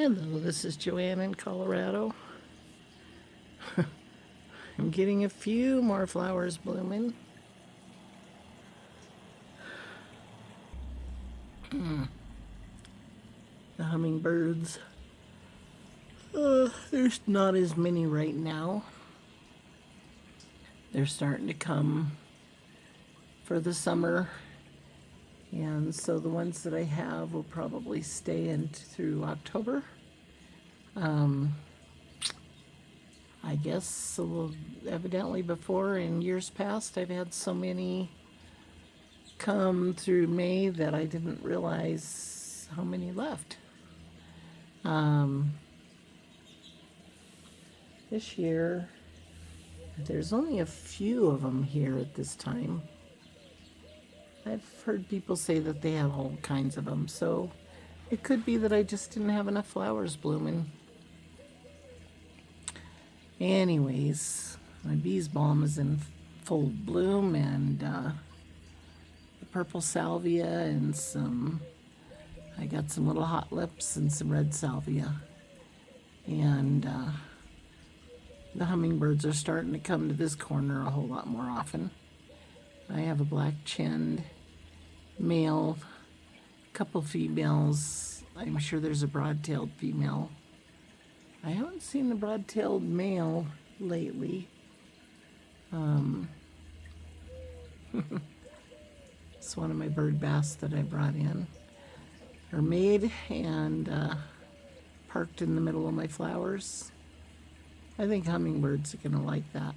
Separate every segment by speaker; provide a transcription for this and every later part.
Speaker 1: Hello, this is Joanne in Colorado. I'm getting a few more flowers blooming. The hummingbirds. There's not as many right now. They're starting to come for the summer. And so the ones that I have will probably stay in through October. I guess evidently before in years past I've had so many come through May that I didn't realize how many left. This year there's only a few of them here at this time. I've heard people say that they have all kinds of them, so it could be that I just didn't have enough flowers blooming. Anyways, my bees balm is in full bloom, and the purple salvia and I got some little hot lips and some red salvia. And the hummingbirds are starting to come to this corner a whole lot more often. I have a black-chinned male, a couple females. I'm sure there's a broad-tailed female. I haven't seen the broad-tailed male lately. It's one of my bird baths that I brought in. Are made and parked in the middle of my flowers. I think hummingbirds are going to like that.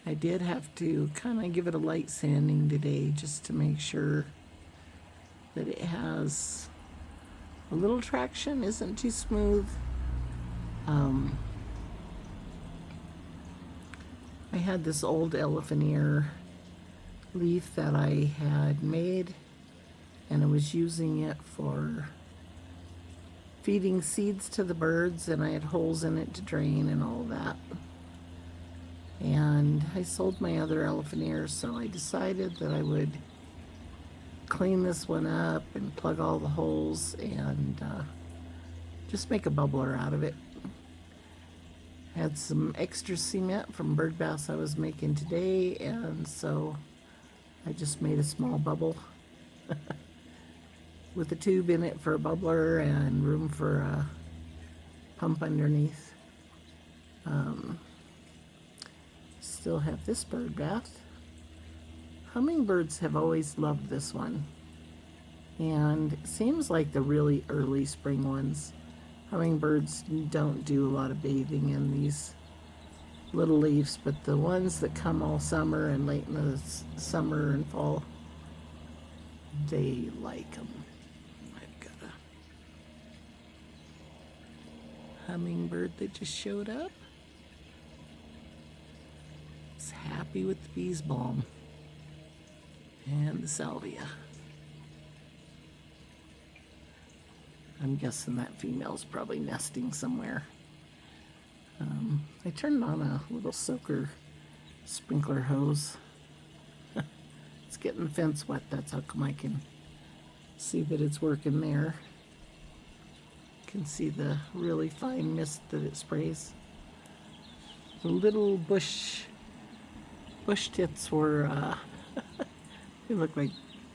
Speaker 1: I did have to kind of give it a light sanding today just to make sure that it has a little traction, isn't too smooth. I had this old elephant ear leaf that I had made, and I was using it for feeding seeds to the birds, and I had holes in it to drain and all that. And I sold my other elephant ear, so I decided that I would clean this one up and plug all the holes and just make a bubbler out of it. Had some extra cement from bird baths I was making today, and so I just made a small bubble with a tube in it for a bubbler and room for a pump underneath. Still have this bird bath. Hummingbirds have always loved this one, and it seems like the really early spring ones, hummingbirds don't do a lot of bathing in these little leaves, but the ones that come all summer and late in the summer and fall, they like them. I've got a hummingbird that just showed up. It's happy with the bees balm and the salvia. I'm guessing that female's probably nesting somewhere. I turned on a little soaker sprinkler hose. It's getting the fence wet, that's how come I can see that it's working there. You can see the really fine mist that it sprays. The little bush tits were, they look like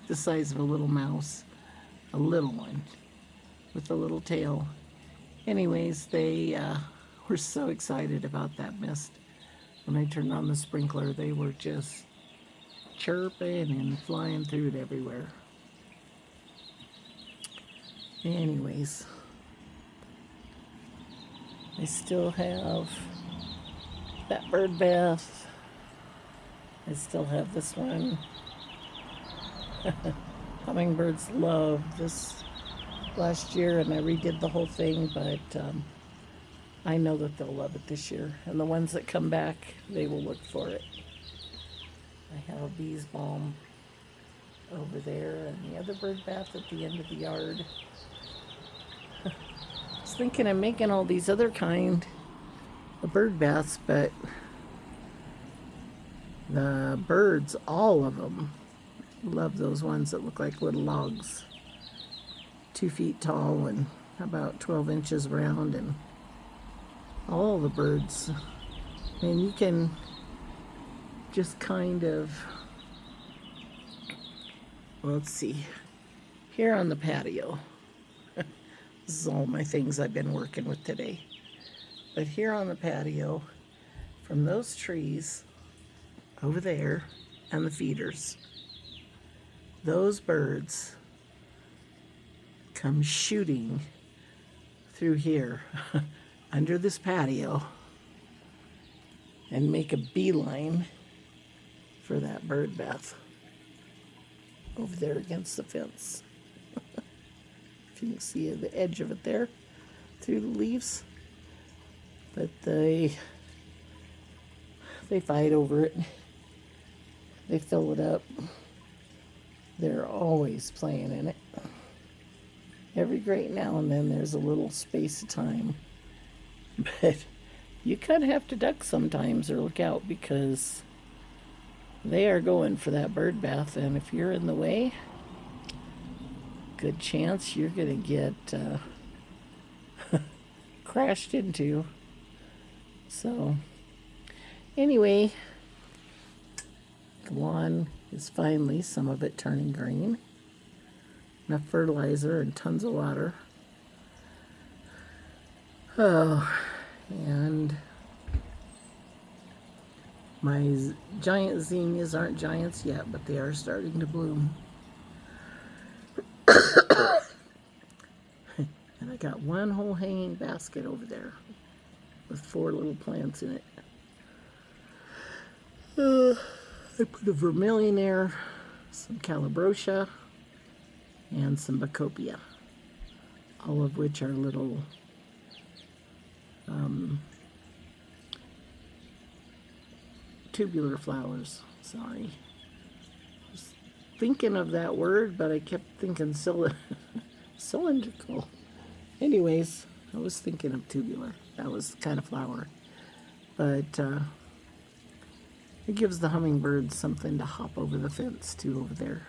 Speaker 1: the size of a little mouse, a little one with a little tail. Anyways, they were so excited about that mist. When I turned on the sprinkler, they were just chirping and flying through it everywhere. Anyways, I still have that bird bath. I still have this one. Hummingbirds loved this last year, and I redid the whole thing, but I know that they'll love it this year. And the ones that come back, they will look for it. I have a bees balm over there and the other bird bath at the end of the yard. I was thinking of making all these other kind of bird baths, but the birds, all of them, love those ones that look like little logs, 2 feet tall and about 12 inches round, and all the birds. And you can just kind of, well, let's see, here on the patio. This is all my things I've been working with today. But here on the patio, from those trees over there and the feeders, those birds come shooting through here under this patio and make a beeline for that bird bath over there against the fence. If you can see the edge of it there through the leaves. But they fight over it. They fill it up. They're always playing in it. Every great now and then there's a little space of time. But you kind of have to duck sometimes or look out, because they are going for that bird bath, and if you're in the way, good chance you're going to get crashed into. So, anyway, the lawn is finally, some of it turning green. Enough fertilizer and tons of water. Oh, and my giant zinnias aren't giants yet, but they are starting to bloom. And I got one whole hanging basket over there with 4 little plants in it. I put a vermilion there, some calabroscia, and some Bacopia, all of which are little tubular flowers. Sorry. I was thinking of that word, but I kept thinking cylindrical. Anyways, I was thinking of tubular. That was the kind of flower. But it gives the hummingbirds something to hop over the fence to over there.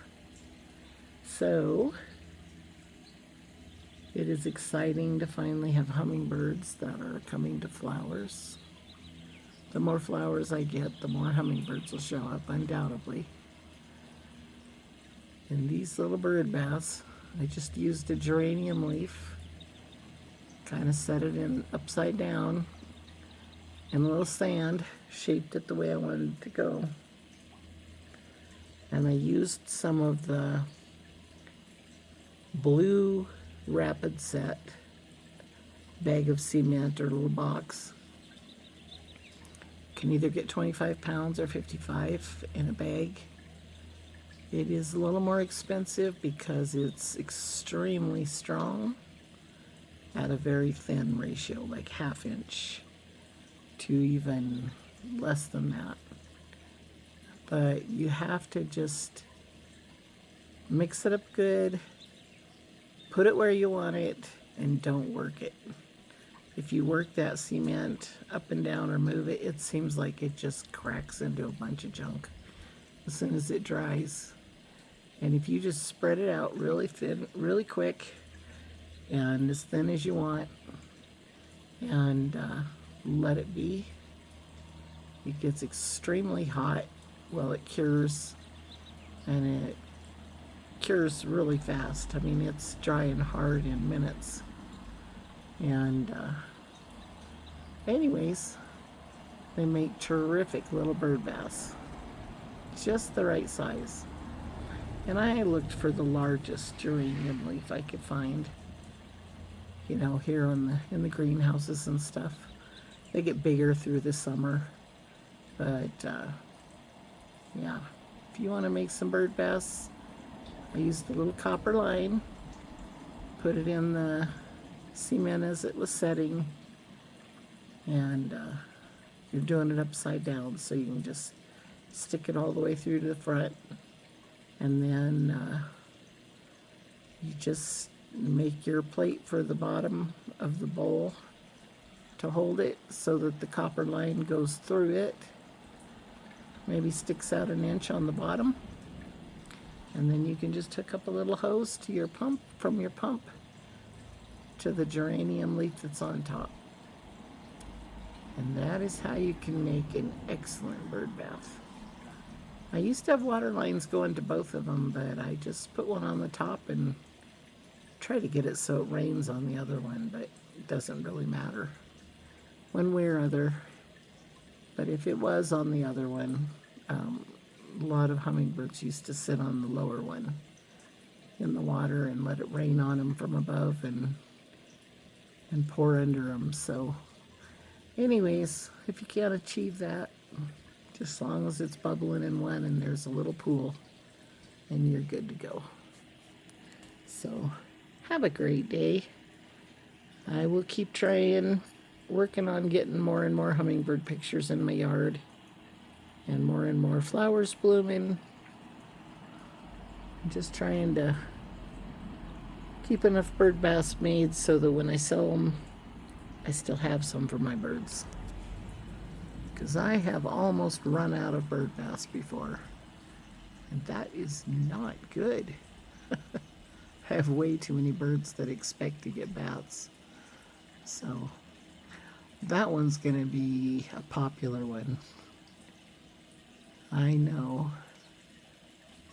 Speaker 1: So it is exciting to finally have hummingbirds that are coming to flowers. The more flowers I get, the more hummingbirds will show up, undoubtedly. And these little bird baths, I just used a geranium leaf, kind of set it in upside down, and a little sand, shaped it the way I wanted it to go. And I used some of the blue Rapid Set bag of cement or little box. You can either get 25 pounds or 55 in a bag. It is a little more expensive because it's extremely strong at a very thin ratio, like 1/2 inch to even less than that. But you have to just mix it up good, put it where you want it, and don't work it. If you work that cement up and down or move it, it seems like it just cracks into a bunch of junk as soon as it dries. And if you just spread it out really thin, really quick, and as thin as you want, and let it be, it gets extremely hot while it cures, and it cures really fast. I mean, it's dry and hard in minutes. And anyways, they make terrific little bird baths, just the right size. And I looked for the largest geranium leaf I could find, you know, here in the greenhouses and stuff. They get bigger through the summer, but yeah, if you want to make some bird baths, I used the little copper line, put it in the cement as it was setting, and you're doing it upside down, so you can just stick it all the way through to the front, and then you just make your plate for the bottom of the bowl to hold it so that the copper line goes through it, maybe sticks out 1 inch on the bottom, and then you can just hook up a little hose to your pump from your pump to the geranium leaf that's on top. And that is how you can make an excellent bird bath. I used to have water lines going to both of them, but I just put one on the top and try to get it so it rains on the other one, but it doesn't really matter one way or other. But if it was on the other one, a lot of hummingbirds used to sit on the lower one in the water and let it rain on them from above and pour under them. So anyways, if you can't achieve that, just as long as it's bubbling in one and there's a little pool, and you're good to go. So have a great day. I will keep working on getting more and more hummingbird pictures in my yard and more flowers blooming. I'm just trying to keep enough bird baths made so that when I sell them, I still have some for my birds. Because I have almost run out of bird baths before, and that is not good. I have way too many birds that expect to get baths. So that one's going to be a popular one. I know.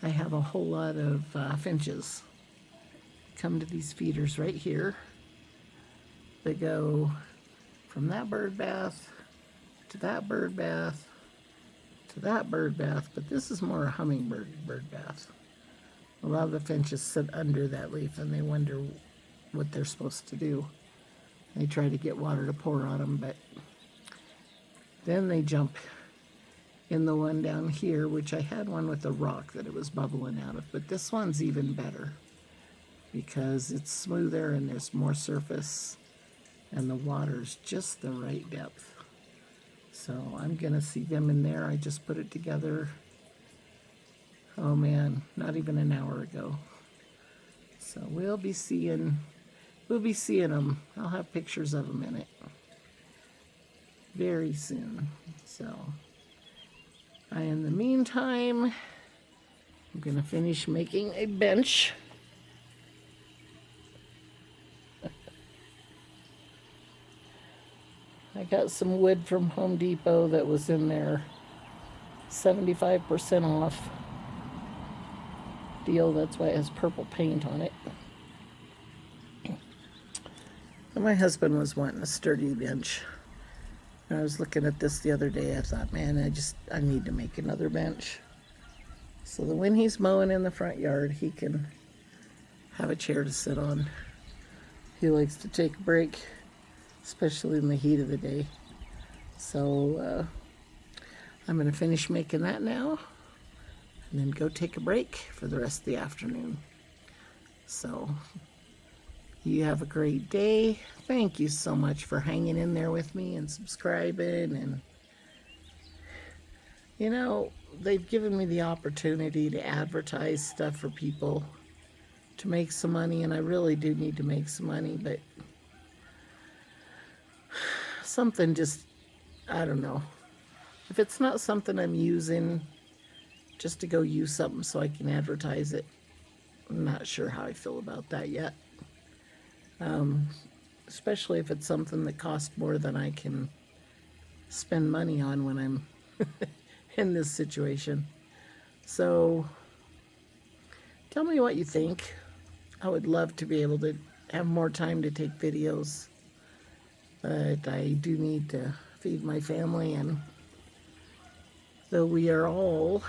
Speaker 1: I have a whole lot of finches come to these feeders right here. They go from that bird bath to that bird bath to that bird bath, but this is more a hummingbird bird bath. A lot of the finches sit under that leaf and they wonder what they're supposed to do. They try to get water to pour on them, but then they jump in the one down here, which I had one with a rock that it was bubbling out of, but this one's even better because it's smoother and there's more surface and the water's just the right depth. So I'm gonna see them in there. I just put it together, oh man, not even an hour ago. So we'll be seeing them. I'll have pictures of them in it very soon. So in the meantime, I'm gonna finish making a bench. I got some wood from Home Depot that was in there 75% off deal. That's why it has purple paint on it. And my husband was wanting a sturdy bench. I was looking at this the other day. I thought, man, I need to make another bench so that when he's mowing in the front yard, he can have a chair to sit on. He likes to take a break, especially in the heat of the day. So I'm going to finish making that now and then go take a break for the rest of the afternoon. So you have a great day. Thank you so much for hanging in there with me and subscribing. And you know, they've given me the opportunity to advertise stuff for people to make some money, and I really do need to make some money, but something just, I don't know. If it's not something I'm using just to go use something so I can advertise it, I'm not sure how I feel about that yet. Especially if it's something that costs more than I can spend money on when I'm in this situation. So tell me what you think. I would love to be able to have more time to take videos, but I do need to feed my family, and though we are all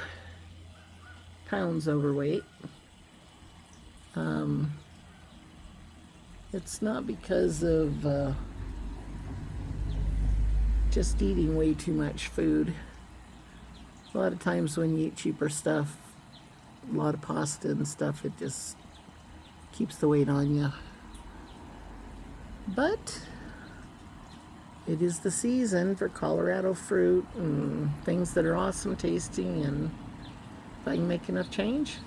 Speaker 1: pounds overweight, it's not because of just eating way too much food. A lot of times when you eat cheaper stuff, a lot of pasta and stuff, it just keeps the weight on you. But it is the season for Colorado fruit and things that are awesome tasting, and if I can make enough change,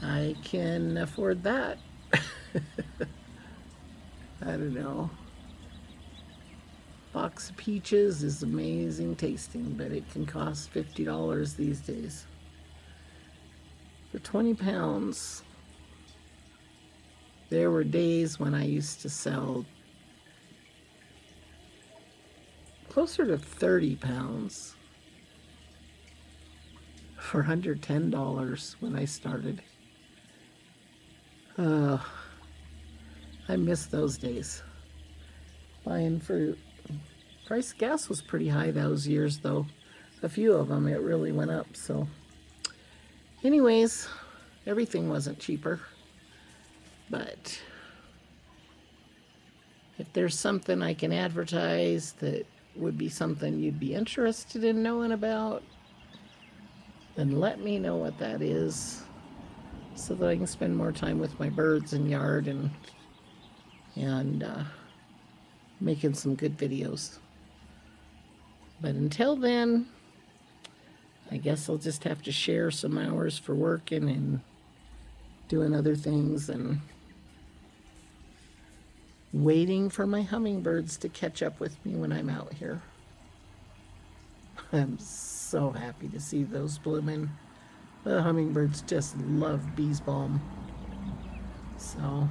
Speaker 1: I can afford that. I don't know. Box of peaches is amazing tasting, but it can cost $50 these days. For 20 pounds. There were days when I used to sell closer to 30 pounds for under $10 when I started. I miss those days. Buying fruit. Price of gas was pretty high those years, though. A few of them, it really went up. So anyways, everything wasn't cheaper. But if there's something I can advertise that would be something you'd be interested in knowing about, then let me know what that is so that I can spend more time with my birds and yard and making some good videos. But until then, I guess I'll just have to share some hours for working and doing other things and waiting for my hummingbirds to catch up with me when I'm out here. I'm so happy to see those blooming. The hummingbirds just love bees balm. So,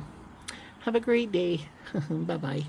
Speaker 1: have a great day. Bye-bye.